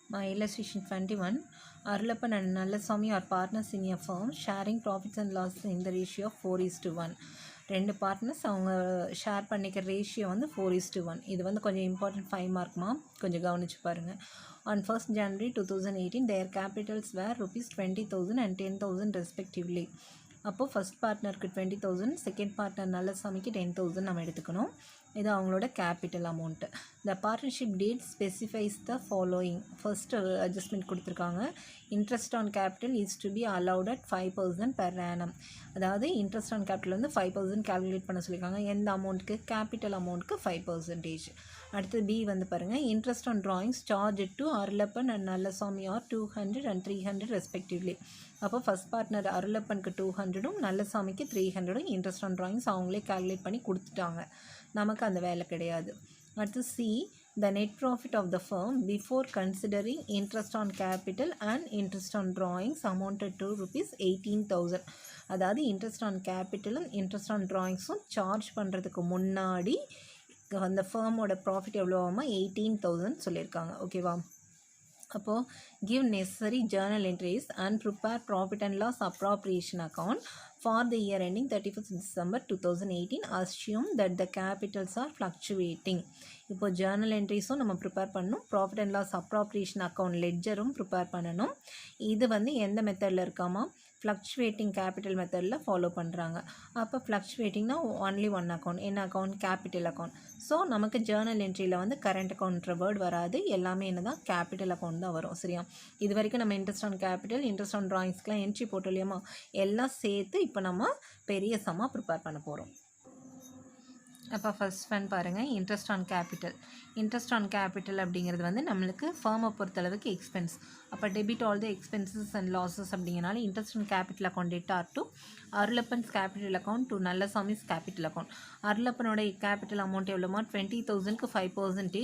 Illustration 21. Arulappan and Nallasamy are partners in a firm sharing profits and losses in the ratio of 4:1. ரெண்டு partners அவங்க share பண்ணிக்கிற ratio வந்து 4:1. இது வந்து கொஞ்சம் இம்பார்ட்டன்ட் 5 மார்க்மா, கொஞ்சம் கவனிச்சு பாருங்கள். On 1st January 2018, their capitals were ₹20,000 and 10,000 respectively. அப்போது ஃபஸ்ட் பார்ட்னருக்கு 20,000, செகண்ட் பார்ட்னர் நல்லசாமிக்கு 10,000 நம்ம எடுத்துக்கணும். இது அவங்களோட capital amount. The partnership deed specifies the following. First adjustment கொடுத்துருக்காங்க. Interest on capital is to be allowed at 5% per annum. அதாவது interest on capital வந்து 5% கால்குலேட் பண்ண சொல்லியிருக்காங்க. எந்த அமௌண்ட்டுக்கு? கேபிட்டல் அமௌண்ட்டுக்கு 5%. அடுத்து பி வந்து பாருங்கள். Interest on drawings charge to Arulappan and Nallasamy are 200 and 300 respectively. அப்போ ஃபஸ்ட் பார்ட்னர் அருளப்பனுக்கு 200ம் நல்லசாமிக்கு 300ம் இன்ட்ரெஸ்ட் ஆன் ட்ராயிங்ஸ் அவங்களே கால்குலேட் பண்ணி கொடுத்துட்டாங்க. நமக்கு அந்த வேலை கிடையாது. அடுத்து C, the net profit of the firm before considering interest on capital and interest on drawings amounted to ₹18,000. அதாவது இன்ட்ரெஸ்ட் ஆன் கேபிட்டலும் இன்ட்ரெஸ்ட் ஆன் ட்ராயிங்ஸும் சார்ஜ் பண்ணுறதுக்கு முன்னாடி அந்த ஃபர்மோட ப்ராஃபிட் எவ்வளோ ஆகுமா? 18,000 சொல்லியிருக்காங்க. ஓகேவா? அப்போது give necessary journal entries and prepare profit and loss appropriation account for the year ending 31st December 2018. Assume that the capitals are fluctuating. இப்போ ஜேர்னல் என்ட்ரிஸும் நம்ம ப்ரிப்பேர் பண்ணணும், profit and loss appropriation account லெட்ஜரும் ப்ரிப்பேர் பண்ணணும். இது வந்து எந்த மெத்தடில் இருக்காமா? ஃப்ளக்சுவேட்டிங் கேபிட்டல் மெத்தடில் ஃபாலோ பண்ணுறாங்க. அப்போ ஃப்ளக்சுவேட்டிங்னா ஒன்லி ஒன் அக்கௌண்ட். என்ன அக்கௌண்ட்? Capital account. ஸோ நமக்கு ஜேர்னல் என்ட்ரியில் வந்து கரண்ட் அக்கௌண்ட்ற வேர்டு வராது, எல்லாமே என்ன தான்? கேபிட்டல் அக்கௌண்ட் தான் வரும். சரியா? இது வரைக்கும் நம்ம interest on capital, interest on ட்ராயிங்ஸ்க்கெலாம் என்ட்ரி போட்டோம் இல்லையாமா? எல்லாம் சேர்த்து இப்போ நம்ம பெரிய சம்மாக ப்ரிப்பேர் பண்ண போகிறோம். அப்போ ஃபஸ்ட் ஒன் பாருங்கள், interest on capital. Interest on capital அப்படிங்கிறது வந்து நம்மளுக்கு ஃபர்மை பொறுத்தளவுக்கு எக்ஸ்பென்ஸ். அப்போ debit all the expenses and losses அப்படிங்கிறனால interest on capital account date R to Arulappan's capital account to Nallasamy's capital account. அருளப்பனோட கேபிட்டல் அமௌண்ட் எவ்வளோமா? 20,000க்கு 5%.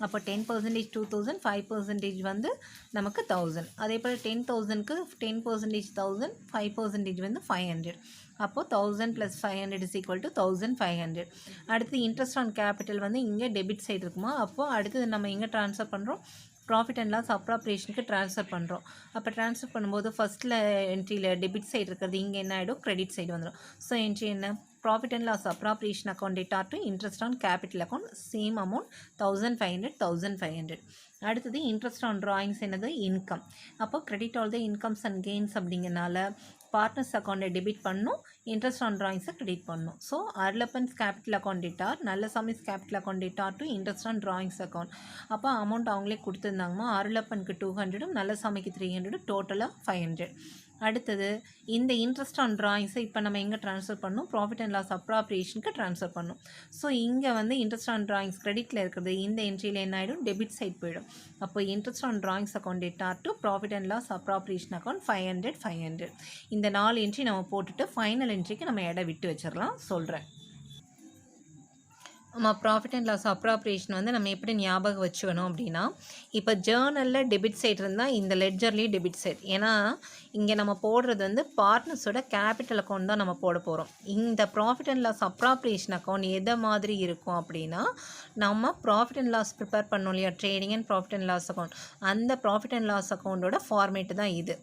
அப்போ 10% 2,000, 5% வந்து நமக்கு 1,000. அதே போல் 10,000க்கு 10% 1,000, 5% வந்து 500. அப்போது 1,000 + 500 = 1,500. அடுத்து இன்ட்ரெஸ்ட் ஆன் கேபிட்டல் வந்து இங்கே டெபிட் சைடு இருக்குமா? அப்போது அடுத்தது நம்ம எங்கே ட்ரான்ஸ்ஃபர் பண்ணுறோம்? ப்ராஃபிட் அண்ட் லாஸ் அப்ராப்ரியேஷனுக்கு ட்ரான்ஸ்ஃபர் பண்ணுறோம். அப்போ ட்ரான்ஸ்ஃபர் பண்ணும்போது ஃபஸ்ட்டில் என்ட்ரியில் டெபிட் சைடு இருக்கிறது இங்கே என்ன ஆகிடும்? கிரெடிட் சைடு வந்துடும். ஸோ என்ட்ரி என்ன? Profit and loss appropriation account date R to interest on capital account, same amount 1,500, 1,500. அடுத்தது இன்ட்ரெஸ்ட் ஆன் ட்ராயிங்ஸ் என்னது? இன்கம். அப்போ credit all the incomes and gains அப்படிங்கிறனால பார்ட்னர்ஸ் அக்கௌண்ட்டை டெபிட் பண்ணணும், இன்ட்ரெஸ்ட் ஆன் ட்ராயிங்ஸை credit பண்ணணும். So Arulappan's capital account date R Nallasamy's capital account date R to interest on drawings account. அப்போ amount அவங்களே கொடுத்துருந்தாங்கம்மா. அருளப்பனுக்கு 200ம் நல்லசாமிக்கு 300, டோட்டலாக 500. அடுத்தது இந்த இன்ட்ரெஸ்ட் ஆன் ட்ராயிங்ஸை இப்போ நம்ம எங்கே ட்ரான்ஸ்ஃபர் பண்ணணும்? ப்ராஃபிட் அண்ட் லாஸ் அப்ராப்ரியேஷனுக்கு ட்ரான்ஸ்ஃபர் பண்ணணும். ஸோ இங்கே வந்து இன்ட்ரெஸ்ட் ஆன் ட்ராயிங்ஸ் கிரெடிட்டில் இருக்கிறது இந்த என்ட்ரியில் என்ன ஆகிடும்? டெபிட் சைட் போயிடும். அப்போ interest on drawings account date R to profit and loss appropriation account 500, 500. இந்த 4 என்ட்ரி நம்ம போட்டுட்டு ஃபைனல் என்ட்ரிக்கு நம்ம இடம் விட்டு வச்சிடலாம். சொல்கிறேன். நம்ம ப்ராஃபிட் அண்ட் லாஸ் அப்ராப்ரியேஷன் வந்து நம்ம எப்படி ஞாபகம் வச்சுக்கணும் அப்படின்னா, இப்போ ஜேர்னலில் டெபிட் சைட் இருந்தால் இந்த லெட்ஜர்லேயும் டெபிட் சைட். ஏன்னா இங்கே நம்ம போடுறது வந்து பார்ட்னர்ஸோட கேபிட்டல் அக்கௌண்ட் தான் நம்ம போட போகிறோம். இந்த profit and loss appropriation account எதை மாதிரி இருக்கும் அப்படின்னா, நம்ம ப்ராஃபிட் அண்ட் லாஸ் ப்ரிப்பேர் பண்ணோம் இல்லையா? Trading and profit and loss account, அந்த ப்ராஃபிட் அண்ட் லாஸ் அக்கௌண்ட்டோட ஃபார்மேட்டு தான் இது.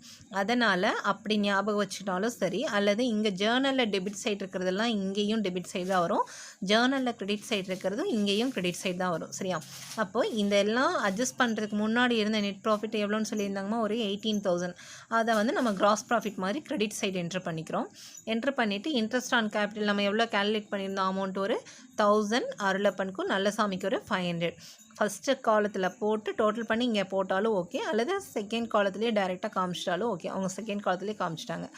அதனால் அப்படி ஞாபகம் வச்சுட்டாலும் சரி, அல்லது இங்கே ஜேர்னலில் டெபிட் சைட் இருக்கிறதெல்லாம் இங்கேயும் டெபிட் சைடு தான் வரும், ஜேர்னலில் கிரெடிட் சைட் இருக்கிறது இங்கேயும் கிரெடிட் சைடு தான் வரும். சரியா? அப்போ இந்த எல்லாம் அட்ஜஸ்ட் பண்ணுறதுக்கு முன்னாடி இருந்த நெட் ப்ராஃபிட் எவ்வளோன்னு சொல்லியிருந்தாங்கம்மா? ஒரு 18,000. அதை வந்து நம்ம கிராஸ் ப்ராஃபிட் மாதிரி கிரெடிட் சைடு என்ட்ரு பண்ணிக்கிறோம். என்ட்ரு பண்ணிவிட்டு இன்ட்ரெஸ்ட் ஆன் கேபிட்டல் நம்ம எவ்வளோ கேல்குலேட் பண்ணியிருந்தோம்? அமௌண்ட் ஒரு 1,000 அருளப்பனுக்கும் நல்லசாமிக்கு ஒரு 500. ஃபஸ்ட்டு காலத்தில் போட்டு டோட்டல் பண்ணி இங்கே போட்டாலும் ஓகே, அல்லது செகண்ட் காலத்துலேயே டைரெக்டாக காமிச்சிட்டாலும் ஓகே. அவங்க செகண்ட் காலத்துலேயே காமிச்சிட்டாங்க.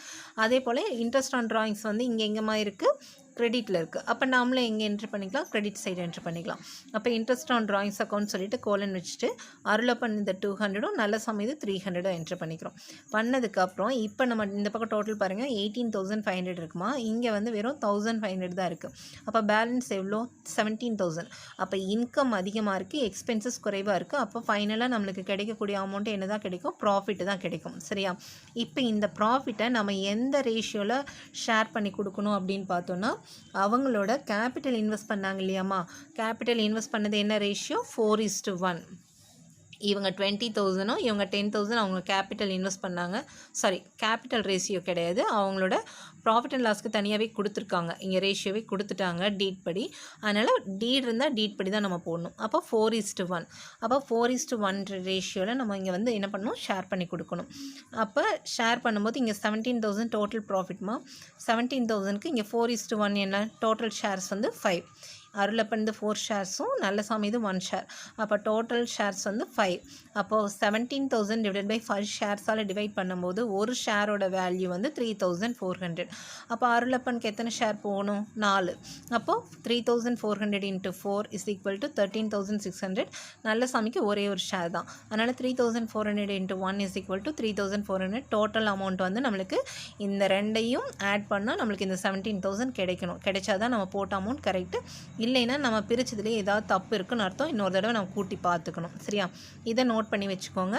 அதே போல் இன்ட்ரெஸ்ட் ஆன் ட்ராயிங்ஸ் வந்து இங்கே எங்கேமா இருக்குது? கிரெடிட்டில் இருக்குது. அப்போ நாமளே எங்கே என்ட்ரு பண்ணிக்கலாம்? கிரெடிட் சைடு என்ட்ரு பண்ணிக்கலாம். அப்போ இன்ட்ரெஸ்ட் ஆன் ட்ராயிங்ஸ் அக்கௌண்ட் சொல்லிட்டு கோலன் வச்சுட்டு அருளப்பன் இந்த 200ம் நல்லசாமி இது 300 என்ட்ரு பண்ணிக்கிறோம். பண்ணதுக்கப்புறம் இப்போ நம்ம இந்த பக்கம் டோட்டல் பாருங்கள், 18,500 இருக்குமா? இங்கே வந்து வெறும் 1,500 தான் இருக்குது. அப்போ பேலன்ஸ் எவ்வளோ? 17,000. அப்போ இன்கம் அதிகமாக இருக்குது, எக்ஸ்பென்சஸ் குறைவாக இருக்குது. அப்போ ஃபைனலாக நம்மளுக்கு கிடைக்கக்கூடிய அமௌண்ட் என்ன தான் கிடைக்கும்? ப்ராஃபிட்டு தான் கிடைக்கும். சரியா? இப்போ இந்த ப்ராஃபிட்டை நம்ம எந்த ரேஷியோவில் ஷேர் பண்ணி கொடுக்கணும் அப்படின்னு பார்த்தோன்னா, அவங்களோட கேபிட்டல் இன்வெஸ்ட் பண்ணாங்க இல்லையாம்மா? கேபிட்டல் இன்வெஸ்ட் பண்ணது என்ன ரேஷியோ? 4:1. இவங்க 20,000 இவங்க 10,000 அவங்க கேபிட்டல் இன்வெஸ்ட் பண்ணாங்க. சாரி, கேபிட்டல் ரேஷியோ கிடையாது, அவங்களோட ப்ராஃபிட் அண்ட் லாஸ்க்கு தனியாகவே கொடுத்துருக்காங்க. இங்கே ரேஷியோவே கொடுத்துட்டாங்க டீட் படி. அதனால் டீட் இருந்தால் டீட் படி தான் நம்ம போடணும். அப்போ 4:1. அப்போ 4:1 ரேஷியோவில் நம்ம இங்கே வந்து என்ன பண்ணணும், ஷேர் பண்ணி கொடுக்கணும். அப்போ ஷேர் பண்ணும்போது இங்கே 17,000 டோட்டல் ப்ராஃபிட்மா. 17,000க்கு இங்கே 4:1 என்ன, டோட்டல் ஷேர்ஸ் வந்து 5. அருளப்பன் 4 ஷேர்ஸும் நல்லசாமி 1 ஷேர். அப்போ டோட்டல் ஷேர்ஸ் வந்து 5. அப்போது 17,000 டிவைடட் பை 5 ஷேர்ஸால் டிவைட் பண்ணும்போது ஒரு ஷேரோட வேல்யூ வந்து 3,400. அப்போ அருளப்பனுக்கு எத்தனை ஷேர் போகணும், 4. அப்போது 3,400 × 4 இஸ் ஈக்குவல் டு 13,600. நல்லசாமிக்கு ஒரே ஒரு ஷேர் தான், அதனால் 3,400 × 1 is equal to 3,400. Total amount வந்து நம்மளுக்கு இந்த ரெண்டையும் ஆட் பண்ணால் நம்மளுக்கு இந்த 17,000 கிடைக்கணும். கிடைச்சாதான் நம்ம போட்ட அமௌண்ட் கரெக்டு. இல்லைன்னா நம்ம பிரிச்சதுலேயே ஏதாவது தப்பு இருக்குன்னு அர்த்தம். இன்னொரு தடவை நம்ம கூட்டி பார்த்துக்கணும். சரியா, இதை நோட் பண்ணி வச்சுக்கோங்க.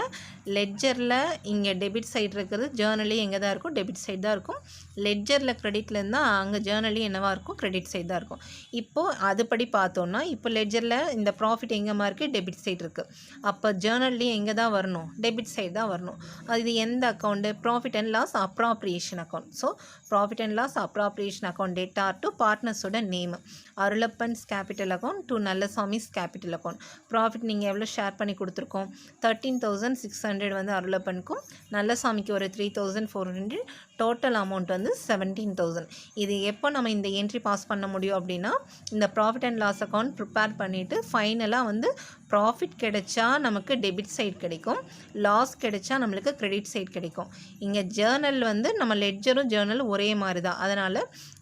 லெட்ஜரில் இங்கே டெபிட் சைடு இருக்கிறது, ஜேர்னலி எங்கே தான் இருக்கும், டெபிட் சைடு தான் இருக்கும். லெட்ஜரில் கிரெடிட்டில் இருந்தால் அங்கே ஜேர்னலி என்னவாக இருக்கும், கிரெடிட் சைடு தான் இருக்கும். இப்போது அதுபடி பார்த்தோன்னா இப்போ லெட்ஜரில் இந்த ப்ராஃபிட் எங்கேமா இருக்குது, டெபிட் சைடு இருக்குது. அப்போ ஜேர்னலி எங்கே தான் வரணும், டெபிட் சைடு தான் வரணும். அது எந்த account, profit and loss appropriation account. So profit and loss appropriation account date R to பார்ட்னர்ஸோட name. Arulappan's capital account to Nallasamy's capital account. Profit நீங்கள் எவ்வளோ ஷேர் பண்ணி கொடுத்துருக்கோம், 13,600 வந்து அருளப்பனுக்கும், நல்லசாமிக்கு ஒரு 3,400. டோட்டல் அமௌண்ட் வந்து 17,000. இது எப்போ நம்ம இந்த என்ட்ரி பாஸ் பண்ண முடியும் அப்படின்னா, இந்த profit and loss account prepare பண்ணிவிட்டு ஃபைனலாக வந்து ப்ராஃபிட் கிடைச்சா நமக்கு டெபிட் சைட் கிடைக்கும், லாஸ் கிடைச்சா நம்மளுக்கு கிரெடிட் சைட் கிடைக்கும். இங்கே ஜேர்னல் வந்து நம்ம லெட்ஜரும் ஜேர்னலும் ஒரே மாதிரி தான். அதனால்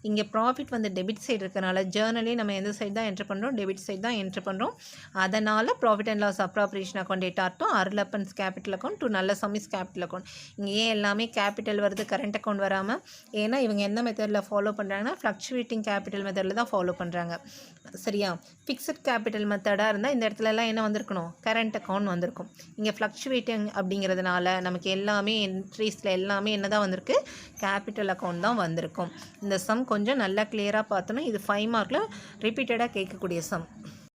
இங்கே ப்ராஃபிட் வந்து டெபிட் சைடு இருக்கனால ஜேர்னலே நம்ம எந்த சைடு தான் என்ட்ரு பண்ணுறோம், டெபிட் சைடு தான் என்ட்ரு பண்ணுறோம். அதனால் profit and loss appropriation account date R to Arulappan's capital account to Nallasamy's capital account. இங்கே ஏன் எல்லாமே கேபிட்டல் வருது, கரண்ட் அக்கௌண்ட் வராமல், ஏன்னா இவங்க எந்த மெத்தடில் ஃபாலோ பண்ணுறாங்கன்னா ஃப்ளக்சுவேட்டிங் கேபிட்டல் மெத்தடில் தான் ஃபாலோ பண்ணுறாங்க. சரியா, ஃபிக்ஸட் கேபிட்டல் மெத்தடாக இருந்தால் இந்த இடத்துலலாம் என்ன வந்திருக்கணும், கரண்ட் அக்கௌண்ட் வந்திருக்கும். இங்கே ஃப்ளக்சுவேட்டிங் அப்படிங்கிறதுனால நமக்கு எல்லாமே என்ட்ரீஸில் எல்லாமே என்ன தான் வந்திருக்கு, கேபிட்டல் அக்கௌண்ட் தான் வந்திருக்கும். இந்த சம் கொஞ்சம் நல்லா கிளியராக பார்த்தோன்னா இது 5 மார்க்கில் ரிப்பீட்டடாக கேட்கக்கூடிய சம்.